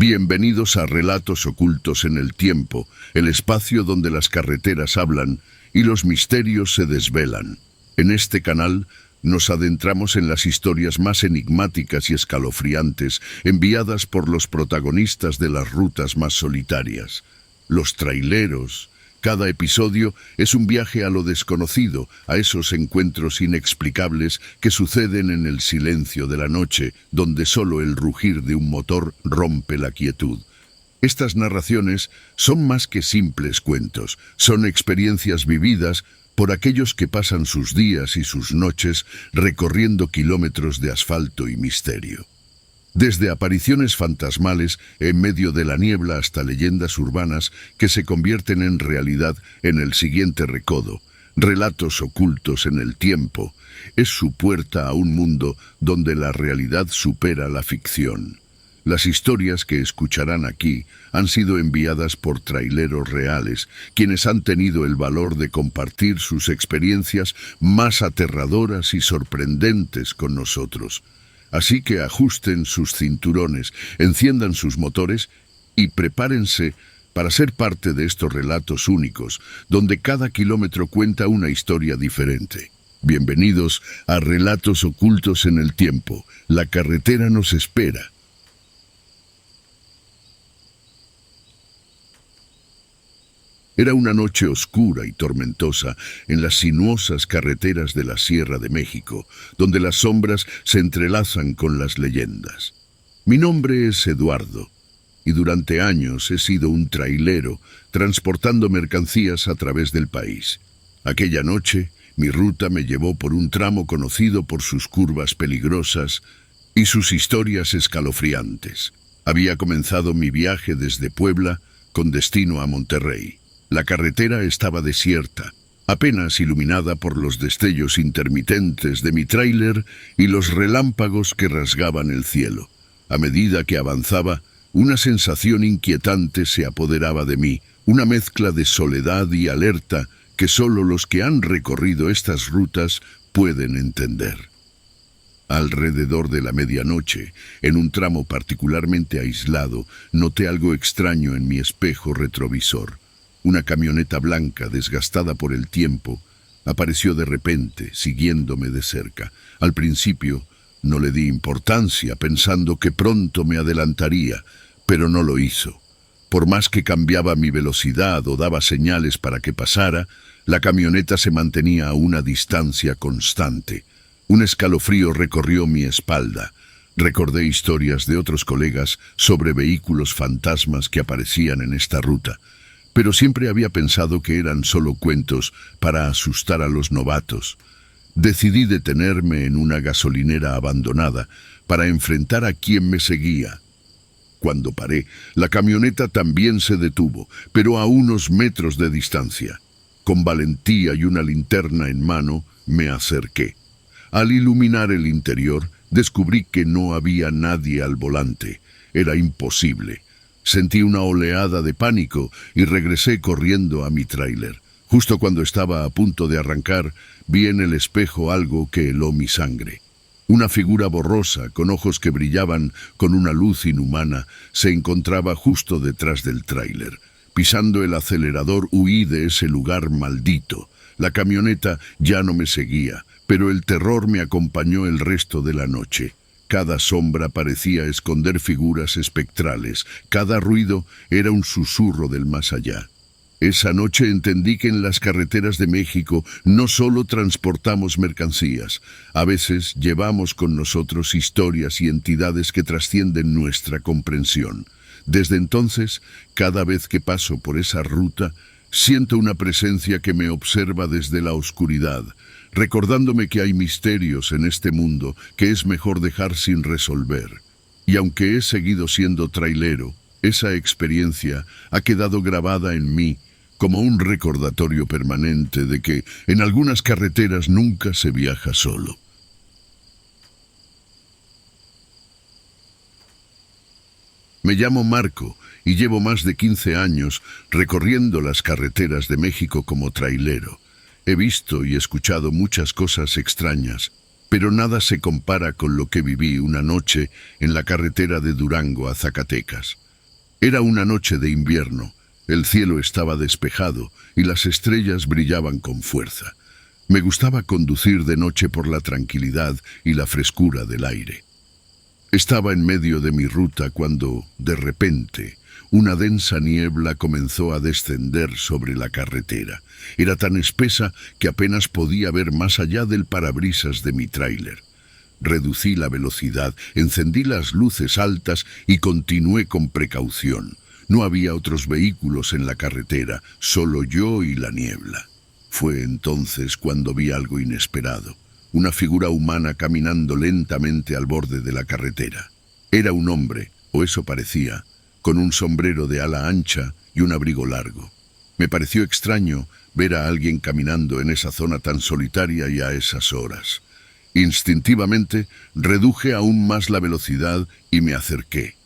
Bienvenidos a Relatos Ocultos en el Tiempo, el espacio donde las carreteras hablan y los misterios se desvelan. En este canal nos adentramos en las historias más enigmáticas y escalofriantes enviadas por los protagonistas de las rutas más solitarias, los traileros. Cada episodio es un viaje a lo desconocido, a esos encuentros inexplicables que suceden en el silencio de la noche, donde solo el rugir de un motor rompe la quietud. Estas narraciones son más que simples cuentos, son experiencias vividas por aquellos que pasan sus días y sus noches recorriendo kilómetros de asfalto y misterio. Desde apariciones fantasmales en medio de la niebla hasta leyendas urbanas que se convierten en realidad en el siguiente recodo, Relatos Ocultos en el Tiempo, es su puerta a un mundo donde la realidad supera la ficción. Las historias que escucharán aquí han sido enviadas por traileros reales, quienes han tenido el valor de compartir sus experiencias más aterradoras y sorprendentes con nosotros. Así que ajusten sus cinturones, enciendan sus motores y prepárense para ser parte de estos relatos únicos, donde cada kilómetro cuenta una historia diferente. Bienvenidos a Relatos Ocultos en el Tiempo. La carretera nos espera. Era una noche oscura y tormentosa en las sinuosas carreteras de la Sierra de México, donde las sombras se entrelazan con las leyendas. Mi nombre es Eduardo, y durante años he sido un trailero, transportando mercancías a través del país. Aquella noche, mi ruta me llevó por un tramo conocido por sus curvas peligrosas y sus historias escalofriantes. Había comenzado mi viaje desde Puebla, con destino a Monterrey. La carretera estaba desierta, apenas iluminada por los destellos intermitentes de mi tráiler y los relámpagos que rasgaban el cielo. A medida que avanzaba, una sensación inquietante se apoderaba de mí, una mezcla de soledad y alerta que solo los que han recorrido estas rutas pueden entender. Alrededor de la medianoche, en un tramo particularmente aislado, noté algo extraño en mi espejo retrovisor. Una camioneta blanca, desgastada por el tiempo, apareció de repente, siguiéndome de cerca. Al principio no le di importancia, pensando que pronto me adelantaría, pero no lo hizo. Por más que cambiaba mi velocidad o daba señales para que pasara, la camioneta se mantenía a una distancia constante. Un escalofrío recorrió mi espalda. Recordé historias de otros colegas sobre vehículos fantasmas que aparecían en esta ruta, pero siempre había pensado que eran solo cuentos para asustar a los novatos. Decidí detenerme en una gasolinera abandonada para enfrentar a quien me seguía. Cuando paré, la camioneta también se detuvo, pero a unos metros de distancia. Con valentía y una linterna en mano, me acerqué. Al iluminar el interior, descubrí que no había nadie al volante. Era imposible. Sentí una oleada de pánico y regresé corriendo a mi tráiler. Justo cuando estaba a punto de arrancar, vi en el espejo algo que heló mi sangre. Una figura borrosa, con ojos que brillaban con una luz inhumana, se encontraba justo detrás del tráiler. Pisando el acelerador, huí de ese lugar maldito. La camioneta ya no me seguía, pero el terror me acompañó el resto de la noche. Cada sombra parecía esconder figuras espectrales, cada ruido era un susurro del más allá. Esa noche entendí que en las carreteras de México no solo transportamos mercancías, a veces llevamos con nosotros historias y entidades que trascienden nuestra comprensión. Desde entonces, cada vez que paso por esa ruta, siento una presencia que me observa desde la oscuridad, recordándome que hay misterios en este mundo que es mejor dejar sin resolver. Y aunque he seguido siendo trailero, esa experiencia ha quedado grabada en mí como un recordatorio permanente de que en algunas carreteras nunca se viaja solo. Me llamo Marco y llevo más de 15 años recorriendo las carreteras de México como trailero. He visto y escuchado muchas cosas extrañas, pero nada se compara con lo que viví una noche en la carretera de Durango a Zacatecas. Era una noche de invierno. El cielo estaba despejado y las estrellas brillaban con fuerza. Me gustaba conducir de noche por la tranquilidad y la frescura del aire. Estaba en medio de mi ruta cuando, de repente, una densa niebla comenzó a descender sobre la carretera. Era tan espesa que apenas podía ver más allá del parabrisas de mi tráiler. Reducí la velocidad, encendí las luces altas y continué con precaución. No había otros vehículos en la carretera, solo yo y la niebla. Fue entonces cuando vi algo inesperado. Una figura humana caminando lentamente al borde de la carretera. Era un hombre, o eso parecía, con un sombrero de ala ancha y un abrigo largo. Me pareció extraño ver a alguien caminando en esa zona tan solitaria y a esas horas. Instintivamente reduje aún más la velocidad y me acerqué.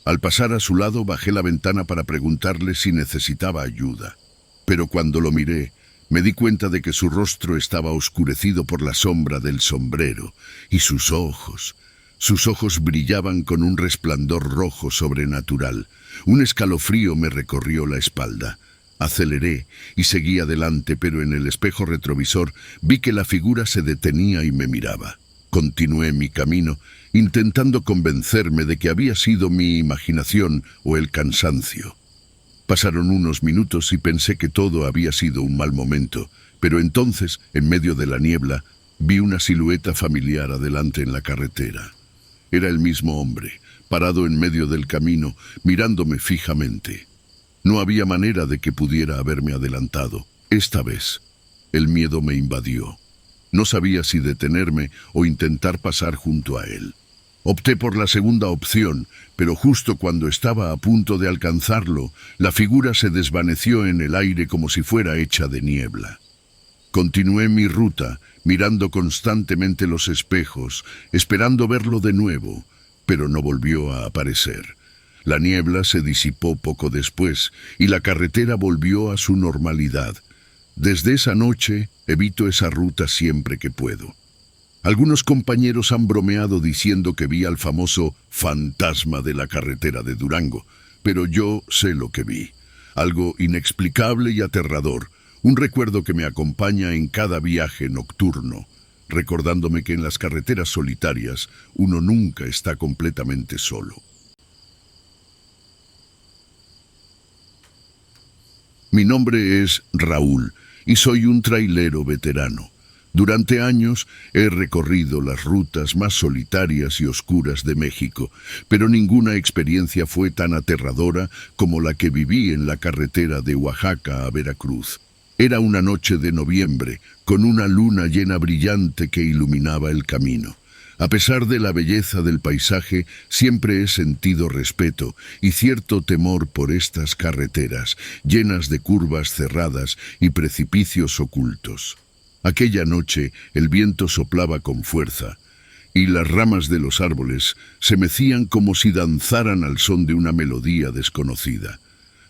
Al pasar a su lado bajé la ventana para preguntarle si necesitaba ayuda. Pero cuando lo miré, me di cuenta de que su rostro estaba oscurecido por la sombra del sombrero y sus ojos brillaban con un resplandor rojo sobrenatural. Un escalofrío me recorrió la espalda. Aceleré y seguí adelante, pero en el espejo retrovisor vi que la figura se detenía y me miraba. Continué mi camino, intentando convencerme de que había sido mi imaginación o el cansancio. Pasaron unos minutos y pensé que todo había sido un mal momento, pero entonces, en medio de la niebla, vi una silueta familiar adelante en la carretera. Era el mismo hombre, parado en medio del camino, mirándome fijamente. No había manera de que pudiera haberme adelantado. Esta vez, el miedo me invadió. No sabía si detenerme o intentar pasar junto a él. Opté por la segunda opción, pero justo cuando estaba a punto de alcanzarlo, la figura se desvaneció en el aire como si fuera hecha de niebla. Continué mi ruta, mirando constantemente los espejos, esperando verlo de nuevo, pero no volvió a aparecer. La niebla se disipó poco después y la carretera volvió a su normalidad. Desde esa noche evito esa ruta siempre que puedo. Algunos compañeros han bromeado diciendo que vi al famoso fantasma de la carretera de Durango, pero yo sé lo que vi. Algo inexplicable y aterrador, un recuerdo que me acompaña en cada viaje nocturno, recordándome que en las carreteras solitarias uno nunca está completamente solo. Mi nombre es Raúl y soy un trailero veterano. Durante años he recorrido las rutas más solitarias y oscuras de México, pero ninguna experiencia fue tan aterradora como la que viví en la carretera de Oaxaca a Veracruz. Era una noche de noviembre, con una luna llena brillante que iluminaba el camino. A pesar de la belleza del paisaje, siempre he sentido respeto y cierto temor por estas carreteras, llenas de curvas cerradas y precipicios ocultos. Aquella noche el viento soplaba con fuerza y las ramas de los árboles se mecían como si danzaran al son de una melodía desconocida.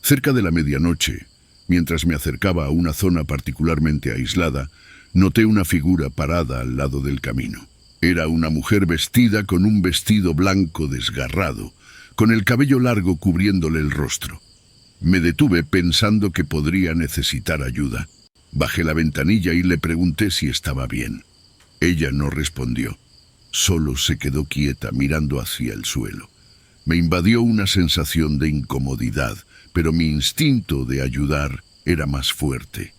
Cerca de la medianoche, mientras me acercaba a una zona particularmente aislada, noté una figura parada al lado del camino. Era una mujer vestida con un vestido blanco desgarrado, con el cabello largo cubriéndole el rostro. Me detuve pensando que podría necesitar ayuda. Bajé la ventanilla y le pregunté si estaba bien. Ella no respondió. Solo se quedó quieta mirando hacia el suelo. Me invadió una sensación de incomodidad, pero mi instinto de ayudar era más fuerte.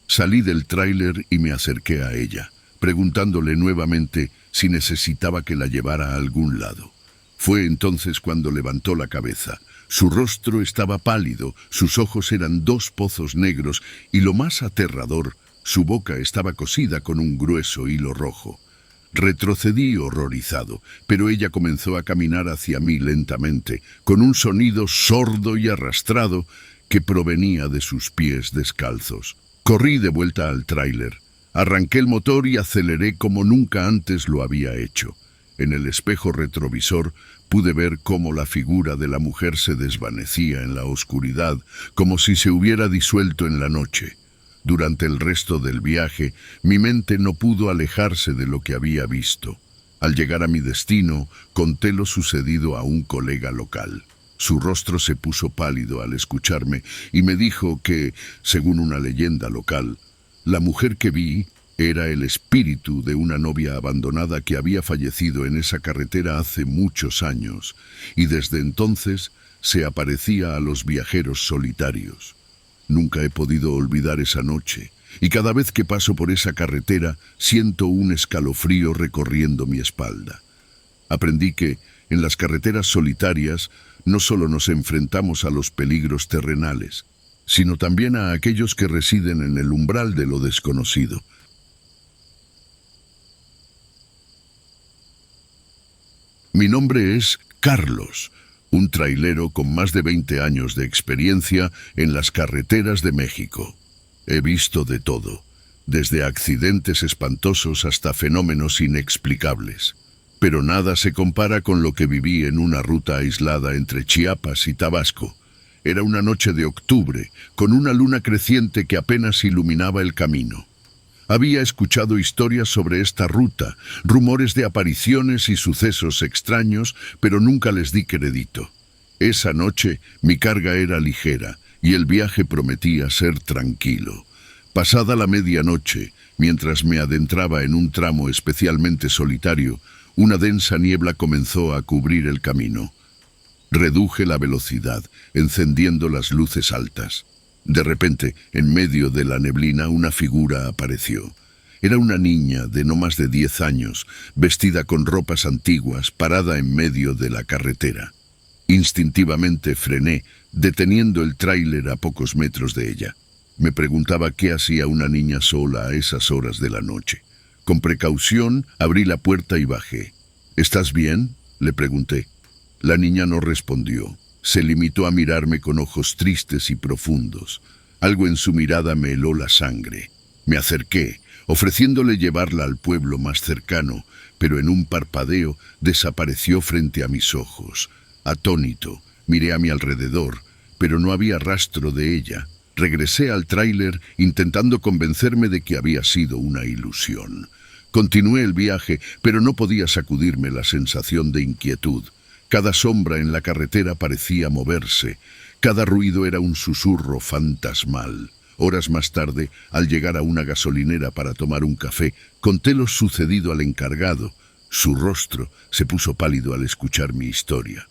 Salí del tráiler y me acerqué a ella, preguntándole nuevamente si necesitaba que la llevara a algún lado. Fue entonces cuando levantó la cabeza. Su rostro estaba pálido, sus ojos eran dos pozos negros y lo más aterrador, su boca estaba cosida con un grueso hilo rojo. Retrocedí horrorizado, pero ella comenzó a caminar hacia mí lentamente, con un sonido sordo y arrastrado que provenía de sus pies descalzos. Corrí de vuelta al tráiler, arranqué el motor y aceleré como nunca antes lo había hecho. En el espejo retrovisor pude ver cómo la figura de la mujer se desvanecía en la oscuridad, como si se hubiera disuelto en la noche. Durante el resto del viaje, mi mente no pudo alejarse de lo que había visto. Al llegar a mi destino, conté lo sucedido a un colega local. Su rostro se puso pálido al escucharme y me dijo que, según una leyenda local, la mujer que vi era el espíritu de una novia abandonada que había fallecido en esa carretera hace muchos años y desde entonces se aparecía a los viajeros solitarios. Nunca he podido olvidar esa noche y cada vez que paso por esa carretera siento un escalofrío recorriendo mi espalda. Aprendí que, en las carreteras solitarias, no solo nos enfrentamos a los peligros terrenales, sino también a aquellos que residen en el umbral de lo desconocido. Mi nombre es Carlos, un trailero con más de 20 años de experiencia en las carreteras de México. He visto de todo, desde accidentes espantosos hasta fenómenos inexplicables. Pero nada se compara con lo que viví en una ruta aislada entre Chiapas y Tabasco. Era una noche de octubre, con una luna creciente que apenas iluminaba el camino. Había escuchado historias sobre esta ruta, rumores de apariciones y sucesos extraños, pero nunca les di crédito. Esa noche mi carga era ligera y el viaje prometía ser tranquilo. Pasada la medianoche, mientras me adentraba en un tramo especialmente solitario, una densa niebla comenzó a cubrir el camino. Reduje la velocidad, encendiendo las luces altas. De repente, en medio de la neblina, una figura apareció. Era una niña de no más de 10 años, vestida con ropas antiguas, parada en medio de la carretera. Instintivamente frené, deteniendo el tráiler a pocos metros de ella. Me preguntaba qué hacía una niña sola a esas horas de la noche. Con precaución, abrí la puerta y bajé. ¿Estás bien?, le pregunté. La niña no respondió. Se limitó a mirarme con ojos tristes y profundos. Algo en su mirada me heló la sangre. Me acerqué, ofreciéndole llevarla al pueblo más cercano, pero en un parpadeo desapareció frente a mis ojos. Atónito, miré a mi alrededor, pero no había rastro de ella. Regresé al tráiler intentando convencerme de que había sido una ilusión. Continué el viaje, pero no podía sacudirme la sensación de inquietud. Cada sombra en la carretera parecía moverse. Cada ruido era un susurro fantasmal. Horas más tarde, al llegar a una gasolinera para tomar un café, conté lo sucedido al encargado. Su rostro se puso pálido al escuchar mi historia.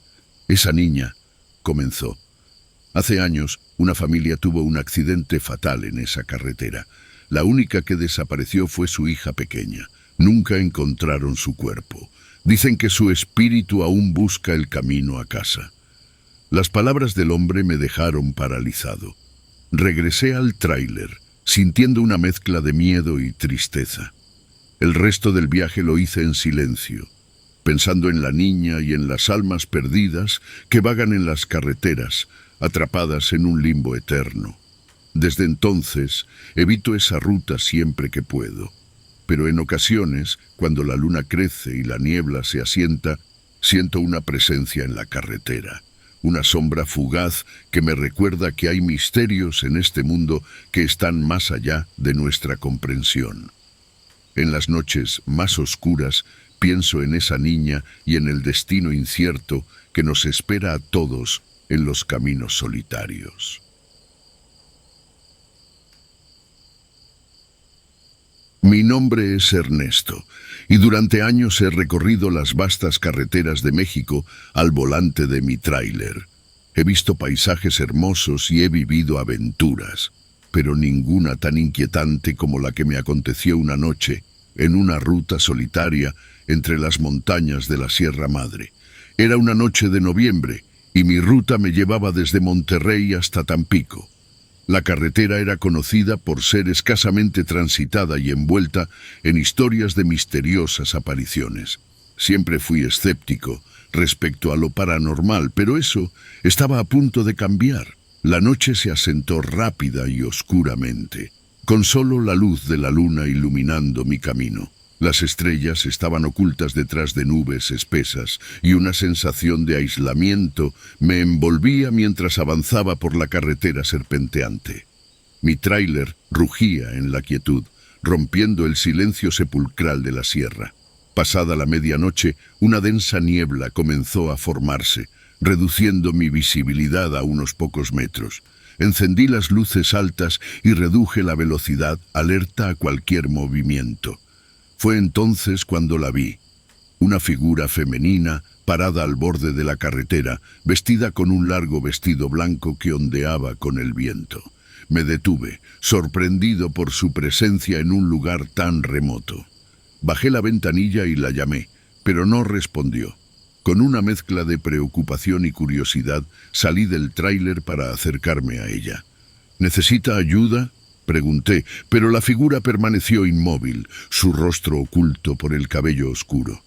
Esa niña, comenzó. Hace años, una familia tuvo un accidente fatal en esa carretera. La única que desapareció fue su hija pequeña. Nunca encontraron su cuerpo. Dicen que su espíritu aún busca el camino a casa. Las palabras del hombre me dejaron paralizado. Regresé al tráiler, sintiendo una mezcla de miedo y tristeza. El resto del viaje lo hice en silencio, pensando en la niña y en las almas perdidas que vagan en las carreteras, atrapadas en un limbo eterno. Desde entonces, evito esa ruta siempre que puedo. Pero en ocasiones, cuando la luna crece y la niebla se asienta, siento una presencia en la carretera, una sombra fugaz que me recuerda que hay misterios en este mundo que están más allá de nuestra comprensión. En las noches más oscuras, pienso en esa niña y en el destino incierto que nos espera a todos en los caminos solitarios. Mi nombre es Ernesto, y durante años he recorrido las vastas carreteras de México al volante de mi tráiler. He visto paisajes hermosos y he vivido aventuras, pero ninguna tan inquietante como la que me aconteció una noche en una ruta solitaria entre las montañas de la Sierra Madre. Era una noche de noviembre, y mi ruta me llevaba desde Monterrey hasta Tampico. La carretera era conocida por ser escasamente transitada y envuelta en historias de misteriosas apariciones. Siempre fui escéptico respecto a lo paranormal, pero eso estaba a punto de cambiar. La noche se asentó rápida y oscuramente, con solo la luz de la luna iluminando mi camino. Las estrellas estaban ocultas detrás de nubes espesas y una sensación de aislamiento me envolvía mientras avanzaba por la carretera serpenteante. Mi tráiler rugía en la quietud, rompiendo el silencio sepulcral de la sierra. Pasada la medianoche, una densa niebla comenzó a formarse, reduciendo mi visibilidad a unos pocos metros. Encendí las luces altas y reduje la velocidad, alerta a cualquier movimiento. Fue entonces cuando la vi. Una figura femenina parada al borde de la carretera, vestida con un largo vestido blanco que ondeaba con el viento. Me detuve, sorprendido por su presencia en un lugar tan remoto. Bajé la ventanilla y la llamé, pero no respondió. Con una mezcla de preocupación y curiosidad, salí del tráiler para acercarme a ella. ¿Necesita ayuda?, pregunté, pero la figura permaneció inmóvil, su rostro oculto por el cabello oscuro.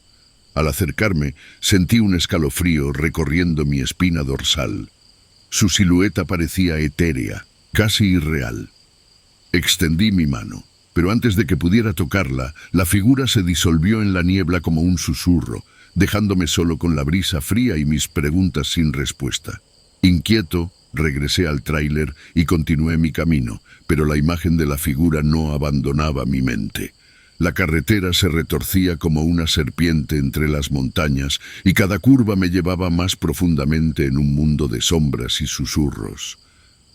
Al acercarme, sentí un escalofrío recorriendo mi espina dorsal. Su silueta parecía etérea, casi irreal. Extendí mi mano, pero antes de que pudiera tocarla, la figura se disolvió en la niebla como un susurro, dejándome solo con la brisa fría y mis preguntas sin respuesta. Inquieto, regresé al tráiler y continué mi camino, pero la imagen de la figura no abandonaba mi mente. La carretera se retorcía como una serpiente entre las montañas y cada curva me llevaba más profundamente en un mundo de sombras y susurros.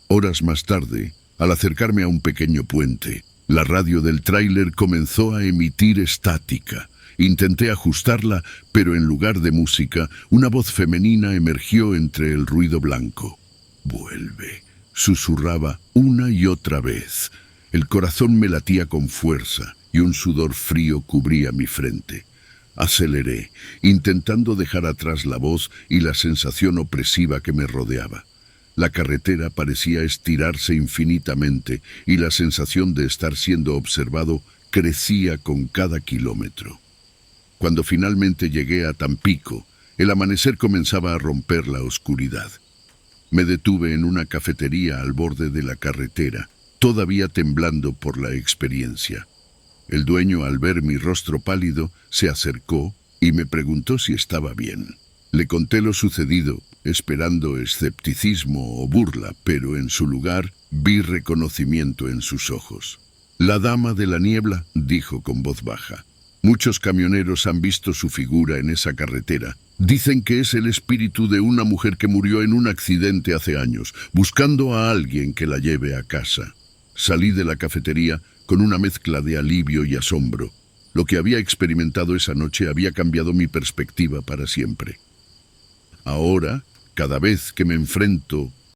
Horas más tarde, al acercarme a un pequeño puente, la radio del tráiler comenzó a emitir estática. Intenté ajustarla, pero en lugar de música, una voz femenina emergió entre el ruido blanco. «Vuelve», susurraba una y otra vez. El corazón me latía con fuerza y un sudor frío cubría mi frente. Aceleré, intentando dejar atrás la voz y la sensación opresiva que me rodeaba. La carretera parecía estirarse infinitamente y la sensación de estar siendo observado crecía con cada kilómetro. Cuando finalmente llegué a Tampico, el amanecer comenzaba a romper la oscuridad. Me detuve en una cafetería al borde de la carretera, todavía temblando por la experiencia. El dueño, al ver mi rostro pálido, se acercó y me preguntó si estaba bien. Le conté lo sucedido, esperando escepticismo o burla, pero en su lugar vi reconocimiento en sus ojos. «La dama de la niebla», dijo con voz baja. «Muchos camioneros han visto su figura en esa carretera. Dicen que es el espíritu de una mujer que murió en un accidente hace años, buscando a alguien que la lleve a casa». Salí de la cafetería con una mezcla de alivio y asombro. Lo que había experimentado esa noche había cambiado mi perspectiva para siempre. Ahora, cada vez que me enfrento